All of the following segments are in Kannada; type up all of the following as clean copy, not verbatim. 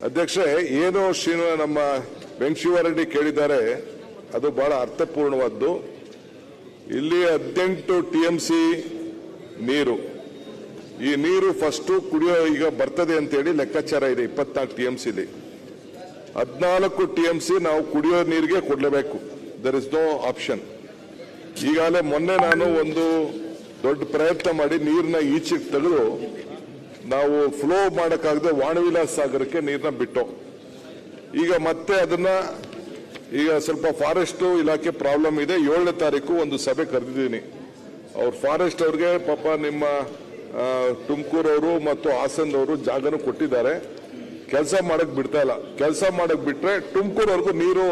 ಅಧ್ಯಕ್ಷ, ಏನು ನಮ್ಮ ವೆಂಕಟಶಿವರೆಡ್ಡಿ ಕೇಳಿದ್ದಾರೆ ಅದು ಬಹಳ ಅರ್ಥಪೂರ್ಣವಾದ್ದು. ಇಲ್ಲಿ 18 ಟಿಎಂಸಿ ನೀರು, ಈ ನೀರು ಫಸ್ಟ್ ಕುಡಿಯೋ ಈಗ ಬರ್ತದೆ ಅಂತ ಹೇಳಿ ಲೆಕ್ಕಾಚಾರ ಇದೆ. 24 ಟಿಎಂಸಿಲಿ 14 ಟಿಎಂಸಿ ನಾವು ಕುಡಿಯೋ ನೀರಿಗೆ ಕೊಡಲೇಬೇಕು. There is no option. ಈಗಾಗಲೇ ಮೊನ್ನೆ ನಾನು ಒಂದು ದೊಡ್ಡ ಪ್ರಯತ್ನ ಮಾಡಿ ನೀರನ್ನ ಈಚೆಗೆ ತೆಗೆದು ನಾವು ಫ್ಲೋ ಮಾಡಕ್ಕಾಗದೆ ವಾಣವಿಲಾಸ ಸಾಗರಕ್ಕೆ ನೀರನ್ನ ಬಿಟ್ಟು, ಈಗ ಮತ್ತೆ ಅದನ್ನ ಈಗ ಸ್ವಲ್ಪ ಫಾರೆಸ್ಟ್ ಇಲಾಖೆ ಪ್ರಾಬ್ಲಮ್ ಇದೆ. 7ನೇ ತಾರೀಕು ಒಂದು ಸಭೆ ಕರೆದಿದ್ದೀನಿ. ಅವ್ರ ಫಾರೆಸ್ಟ್ ಅವ್ರಿಗೆ ಪಾಪ ನಿಮ್ಮ ತುಮಕೂರವರು ಮತ್ತು ಹಾಸನದವರು ಜಾಗನೂ ಕೊಟ್ಟಿದ್ದಾರೆ. ಕೆಲಸ ಮಾಡಕ್ ಬಿಡ್ತಾ ಇಲ್ಲ. ಕೆಲಸ ಮಾಡಕ್ ಬಿಟ್ರೆ ತುಮಕೂರವರೆಗೂ ನೀರು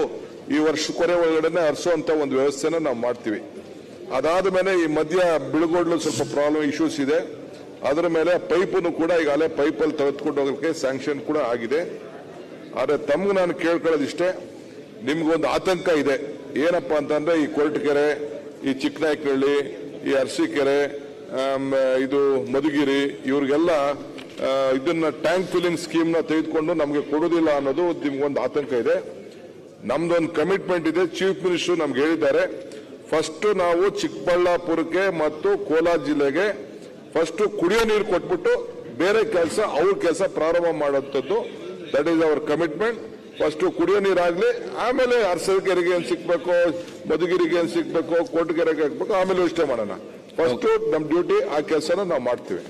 ಈ ವರ್ಷ ಕೊನೆ ಒಳಗಡೆ ಹರಿಸುವಂತ ಒಂದು ವ್ಯವಸ್ಥೆನ ನಾವು ಮಾಡ್ತೀವಿ. ಅದಾದ ಮೇಲೆ ಈ ಮಧ್ಯ ಬಿಳುಗೋಡ್ಲು ಸ್ವಲ್ಪ ಪ್ರಾಬ್ಲಮ್ ಇಶ್ಯೂಸ್ ಇದೆ. ಅದರ ಮೇಲೆ ಪೈಪನ್ನು ಕೂಡ ಈಗಾಗಲೇ ಪೈಪಲ್ಲಿ ತೆಗೆದುಕೊಂಡು ಹೋಗೋಕ್ಕೆ ಸ್ಯಾಂಕ್ಷನ್ ಕೂಡ ಆಗಿದೆ. ಆದರೆ ತಮ್ಗೆ ನಾನು ಕೇಳ್ಕೊಳ್ಳೋದಿಷ್ಟೇ, ನಿಮ್ಗೊಂದು ಆತಂಕ ಇದೆ. ಏನಪ್ಪಾ ಅಂತಂದ್ರೆ ಈ ಕೊರಟಗೆರೆ, ಈ ಚಿಕ್ಕನಾಯಕನಹಳ್ಳಿ, ಈ ಅರಸೀಕೆರೆ, ಇದು ಮಧುಗಿರಿ, ಇವ್ರಿಗೆಲ್ಲ ಇದನ್ನ ಟ್ಯಾಂಕ್ ಫಿಲ್ಲಿಂಗ್ ಸ್ಕೀಮ್ ನ ತೆಗೆದುಕೊಂಡು ನಮಗೆ ಕೊಡೋದಿಲ್ಲ ಅನ್ನೋದು ನಿಮ್ಗೊಂದು ಆತಂಕ ಇದೆ. ನಮ್ದೊಂದು ಕಮಿಟ್ಮೆಂಟ್ ಇದೆ. ಚೀಫ್ ಮಿನಿಸ್ಟರ್ ನಮ್ಗೆ ಹೇಳಿದ್ದಾರೆ, ಫಸ್ಟ್ ನಾವು ಚಿಕ್ಕಬಳ್ಳಾಪುರಕ್ಕೆ ಮತ್ತು ಕೋಲಾರ ಜಿಲ್ಲೆಗೆ ಫಸ್ಟ್ ಕುಡಿಯೋ ನೀರು ಕೊಟ್ಬಿಟ್ಟು ಬೇರೆ ಕೆಲಸ ಅವ್ರ ಕೆಲಸ ಪ್ರಾರಂಭ ಮಾಡುವಂಥದ್ದು. That is our commitment. First ಕುಡಿಯೋ ನೀರಾಗ್ಲಿ, ಆಮೇಲೆ ಅರಸೀಕೆರೆಗೆ ಏನ್ ಸಿಕ್ಬೇಕೋ, ಮಧುಗಿರಿಗೆ ಏನ್ ಸಿಕ್ಬೇಕೋ, ಕೋಟಗೆರೆಗೆ ಹಾಕ್ಬೇಕು, ಆಮೇಲೆ ಇಷ್ಟೇ ಮಾಡೋಣ. ಫಸ್ಟ್ ನಮ್ ಡ್ಯೂಟಿ ಆ ಕೆಲಸನ ನಾವು ಮಾಡ್ತೀವಿ.